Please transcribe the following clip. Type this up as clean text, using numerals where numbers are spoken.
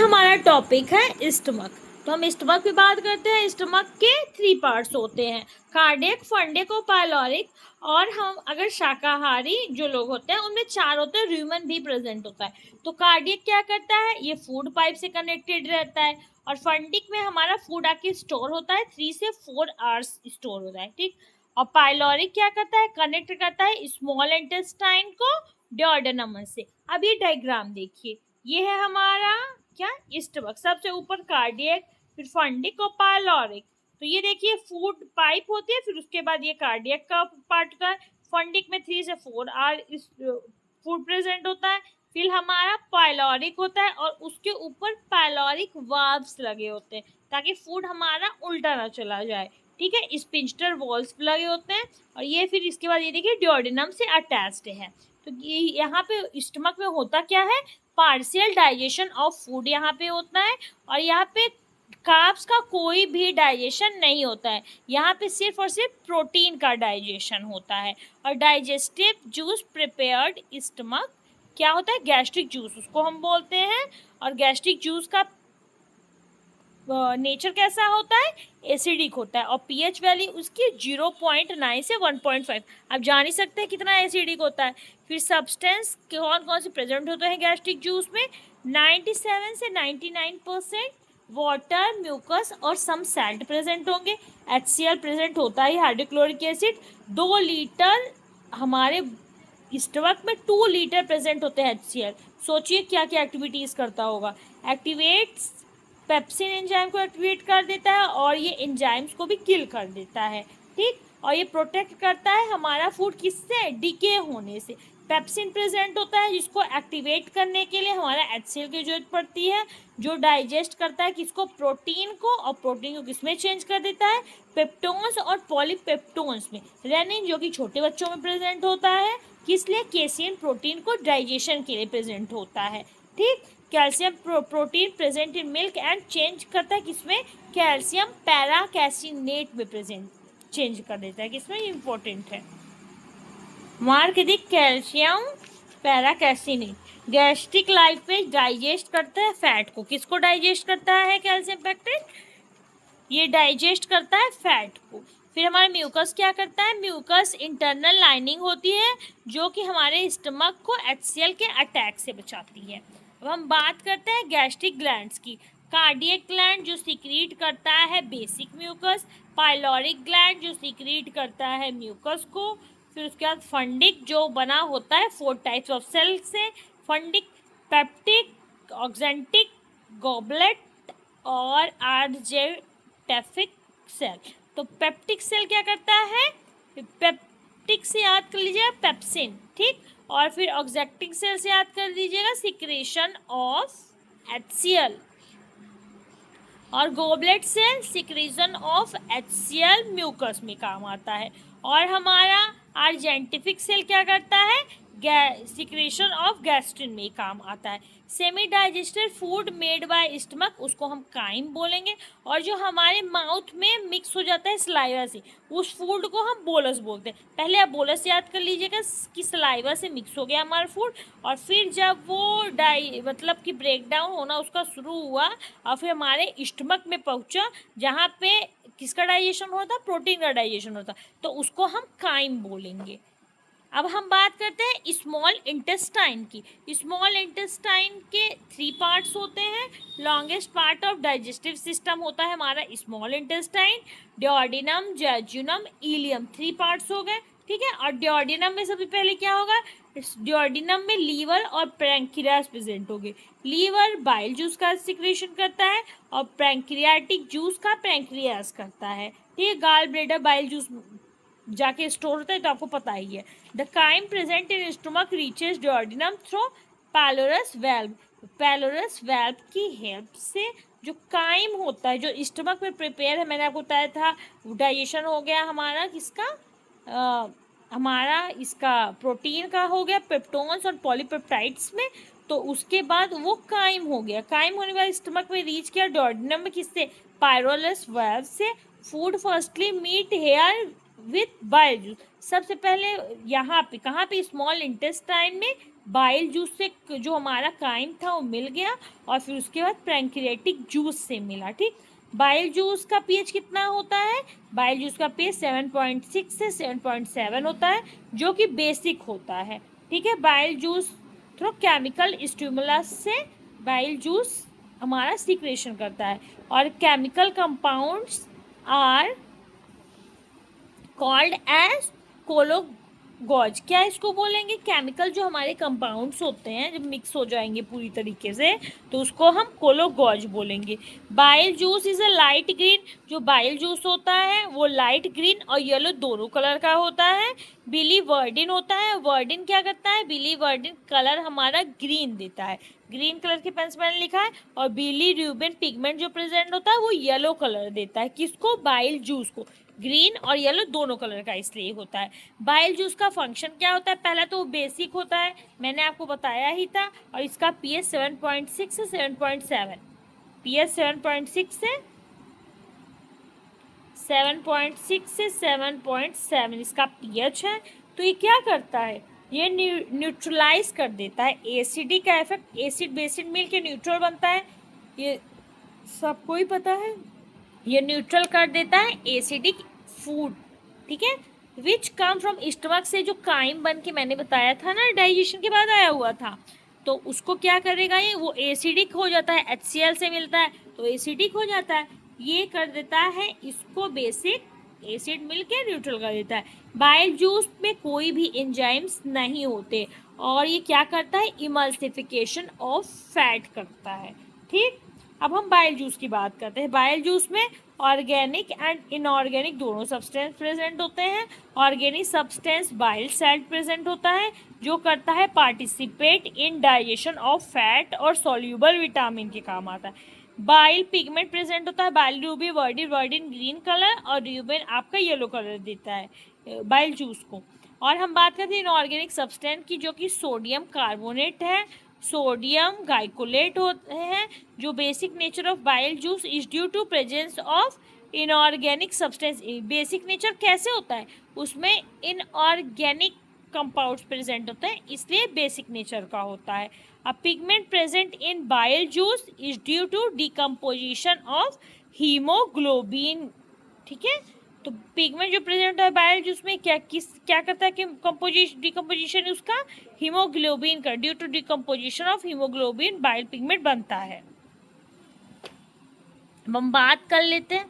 हमारा टॉपिक है स्टमक। तो हम स्टमक पे बात करते हैं। स्टमक के 3 पार्ट्स होते हैं, कार्डियक, फंडिक और पाइलोरिक। और हम अगर शाकाहारी जो लोग होते हैं उनमें 4 होते हैं, र्यूमन भी प्रेजेंट होता है। तो कार्डियक क्या करता है, ये फूड पाइप से कनेक्टेड रहता है। और फंडिक में हमारा फूड आके स्टोर होता है, 3 से 4 आवर्स स्टोर होता है, ठीक। और पाइलोरिक क्या करता है, कनेक्ट करता है स्मॉल इंटेस्टाइन को डिओडेनम से। अब ये डायग्राम देखिए, ये है हमारा क्या, स्टमक, सबसे ऊपर कार्डियक, फिर फंडिक और पाइलोरिक। तो ये देखिए फूड पाइप होती है, फिर उसके बाद ये कार्डियक का पार्ट होता है। फंडिक में 3 से 4 आर फूड प्रेजेंट होता है। फिर हमारा पाइलोरिक होता है और उसके ऊपर पाइलोरिक वाल्व्स लगे होते हैं ताकि फूड हमारा उल्टा ना चला जाए, ठीक है। स्पिंस्टर वॉल्स लगे होते हैं। और ये फिर इसके बाद ये देखिए डिओडेनम से अटैच्ड है। तो ये यहाँ पे स्टमक में होता क्या है, पार्शियल डाइजेशन ऑफ फूड यहाँ पे होता है। और यहाँ पे कार्ब्स का कोई भी डाइजेशन नहीं होता है, यहाँ पे सिर्फ और सिर्फ प्रोटीन का डाइजेशन होता है। और डाइजेस्टिव जूस प्रिपेयर्ड स्टमक क्या होता है, गैस्ट्रिक जूस उसको हम बोलते हैं। और गैस्ट्रिक जूस का नेचर कैसा होता है, एसिडिक होता है। और पीएच वैल्यू उसकी 0.9 से 1.5। आप जान ही सकते हैं कितना एसिडिक होता है। फिर सब्सटेंस कौन कौन से प्रेजेंट होते हैं गैस्ट्रिक जूस में, 97 से 99% वाटर, म्यूकस और सम सैल्ट प्रेजेंट होंगे। HCl प्रेजेंट होता है, हाइड्रोक्लोरिक एसिड। 2 लीटर हमारे स्टमक में 2 लीटर प्रेजेंट होते हैं HCl। सोचिए क्या क्या एक्टिविटीज़ करता होगा, एक्टिवेट्स पेप्सिन एंजाइम को एक्टिवेट कर देता है और ये एंजाइम्स को भी किल कर देता है, ठीक। और ये प्रोटेक्ट करता है हमारा फूड किससे, डिके होने से। पेप्सिन प्रेजेंट होता है जिसको एक्टिवेट करने के लिए हमारा HCl की जरूरत पड़ती है, जो डाइजेस्ट करता है किसको, प्रोटीन को। और प्रोटीन को किसमें चेंज कर देता है, पेप्टोन्स और पॉलीपेप्टोन्स में। रेनिन जो कि छोटे बच्चों में प्रेजेंट होता है, किस लिए, केसियन प्रोटीन को डाइजेशन के लिए प्रेजेंट होता है, ठीक। Calcium protein present in milk and change करता है किसमें, कैल्शियम पैरा कैसिनेट में प्रेजेंट चेंज कर देता है, किसमें, इंपॉर्टेंट है। Mark the calcium para कैसिनेट gastric life में डाइजेस्ट करता है फैट को। किसको डाइजेस्ट करता है कैल्शियम पैक्टेट, ये डाइजेस्ट करता है फैट को। फिर हमारा म्यूकस क्या करता है, म्यूकस इंटरनल लाइनिंग होती है जो कि हमारे स्टमक को HCl के अटैक से बचाती है। अब हम बात करते हैं गैस्ट्रिक ग्लैंड्स की। कार्डियक ग्लैंड जो सीक्रेट करता है बेसिक म्यूकस, पाइलोरिक ग्लैंड जो सीक्रेट करता है म्यूकस को। फिर उसके बाद फंडिक जो बना होता है 4 टाइप्स ऑफ सेल से, फंडिक, पेप्टिक, ऑक्जेंटिक, गॉबलेट और आर्जेटेफिक सेल। तो पेप्टिक सेल क्या करता है, पेप्टिक से याद कर लीजिएगा पेप्सिन, ठीक। और फिर ऑक्जेक्टिक सेल से याद कर दीजिएगा सिक्रेशन ऑफ HCl। और goblet cell secretion of HCl mucus में काम आता है। और हमारा आर्जेंटिफिक सेल क्या करता है, सिक्रेशन ऑफ गैस्ट्रिन में काम आता है। Semi digested food made by stomach उसको हम काइम बोलेंगे। और जो हमारे माउथ में मिक्स हो जाता है सलाइवा से, उस फूड को हम बोलस बोलते हैं। पहले आप बोलस याद कर लीजिएगा कि सलाइवा से मिक्स हो गया हमारा फूड, और फिर जब वो मतलब कि ब्रेक डाउन होना उसका शुरू हुआ और फिर हमारे स्टमक में पहुंचा जहाँ पे किसका डाइजेशन होता, प्रोटीन का डाइजेशन होता, तो उसको हम काइम बोलेंगे। अब हम बात करते हैं स्मॉल इंटेस्टाइन की। स्मॉल इंटेस्टाइन के 3 पार्ट्स होते हैं। Longest part of digestive system होता है हमारा small intestine, duodenum, jejunum, ileum, 3 parts हो गए, ठीक है। और डिओडिनम में सबसे पहले क्या होगा, डिओडिनम में लीवर और पैंक्रियास प्रेजेंट होंगे। लीवर बाइल जूस का सिक्रेशन करता है और पैंक्रियाटिक जूस का पैंक्रियास करता है, ठीक है। गाल ब्लेडर बाइल जूस जाके स्टोर होता है तो आपको पता ही है। The chyme present in stomach reaches duodenum through pylorus valve. Pylorus valve की हेल्प से जो काइम होता है जो स्टमक में प्रिपेयर है, मैंने आपको बताया था डाइजेशन हो गया हमारा किसका, हमारा इसका प्रोटीन का हो गया पेप्टोन्स और पॉलीपेप्टाइड्स में। तो उसके बाद वो काइम हो गया, काइम होने के बाद स्टमक में रीच किया डिओडिनम में किससे, पायरोलस वेल्व से। Food firstly meet here with bile juice. सबसे पहले यहाँ पे कहाँ पे, स्मॉल इंटेस्टाइन में बाइल जूस से जो हमारा काइम था वो मिल गया, और फिर उसके बाद पैंक्रियाटिक जूस से मिला। ठीक, बाइल जूस का पीएच कितना होता है? बाइल जूस का पीएच 7.6 से 7.7 होता है, जो कि बेसिक होता है। ठीक है, bile juice through chemical stimulus से बाइल जूस हमारा सीक्रेशन करता है, और chemical compounds are called as cholagogues. क्या इसको बोलेंगे? केमिकल जो हमारे कंपाउंड्स होते हैं जब मिक्स हो जाएंगे पूरी तरीके से, तो उसको हम कोलोगॉज बोलेंगे। Bile juice is a light green. जो बाइल जूस होता है वो लाइट ग्रीन और येलो दोनों कलर का होता है। बिलीवर्डिन होता है। वर्डिन क्या करता है? बिलीवर्डिन कलर हमारा ग्रीन देता है, ग्रीन कलर के पेन से मैंने लिखा है। और बिलीरुबिन पिगमेंट जो प्रेजेंट होता है वो येलो कलर देता है। किसको? बाइल जूस को। ग्रीन और येलो दोनों कलर का इसलिए होता है। बाइल जूस का फंक्शन क्या होता है? पहला तो वो बेसिक होता है, मैंने आपको बताया ही था, और इसका पीएच 7.6 से 7.7, पीएच 7.6 से 7.7 इसका पीएच है। तो ये क्या करता है? ये न्यूट्रलाइज कर देता है एसिडिक का इफेक्ट, एसिड बेसिड मिल के न्यूट्रल बनता है, ये सबको ही पता है। ये न्यूट्रल कर देता है एसिडिक फूड। ठीक है, विच कम फ्रॉम स्टमक से जो काइम बन के मैंने बताया था ना डाइजेशन के बाद आया हुआ था, तो उसको क्या करेगा? ये वो एसिडिक हो जाता है, HCl से मिलता है तो एसिडिक हो जाता है। ये कर देता है इसको बेसिक, एसिड मिलके न्यूट्रल कर देता है। बाइल जूस में कोई भी एंजाइम्स नहीं होते, और ये क्या करता है? इमल्सिफिकेशन ऑफ फैट करता है। ठीक, अब हम बाइल जूस की बात करते हैं। बाइल जूस में ऑर्गेनिक एंड इनऑर्गेनिक दोनों सब्सटेंस प्रेजेंट होते हैं। Organic substance bile salt present होता है, जो करता है participate in digestion of fat और सॉल्यूबल विटामिन के काम आता है। बाइल पिगमेंट प्रेजेंट होता है, बाइल रूबी वर्डिन, वर्डिन ग्रीन कलर और र्यूबिन आपका येलो कलर देता है बाइल जूस को। और हम बात करते हैं इनऑर्गेनिक सब्सटेंस की, जो कि सोडियम कार्बोनेट है, सोडियम गाइकोलेट होते हैं। जो basic nature of bile juice is due to presence of inorganic substance. Basic nature कैसे होता है? उसमें इनऑर्गेनिक कंपाउंड्स प्रेजेंट होते हैं, इसलिए बेसिक नेचर का होता है। A pigment present in bile juice is due to decomposition of haemoglobin. ठीक है, तो पिगमेंट जो प्रेजेंट होता है बाइल जूस में क्या करता है कि कंपोजिशन डिकम्पोजिशन उसका हीमोग्लोबिन का, due to decomposition of haemoglobin bile pigment बनता है। अब हम बात कर लेते हैं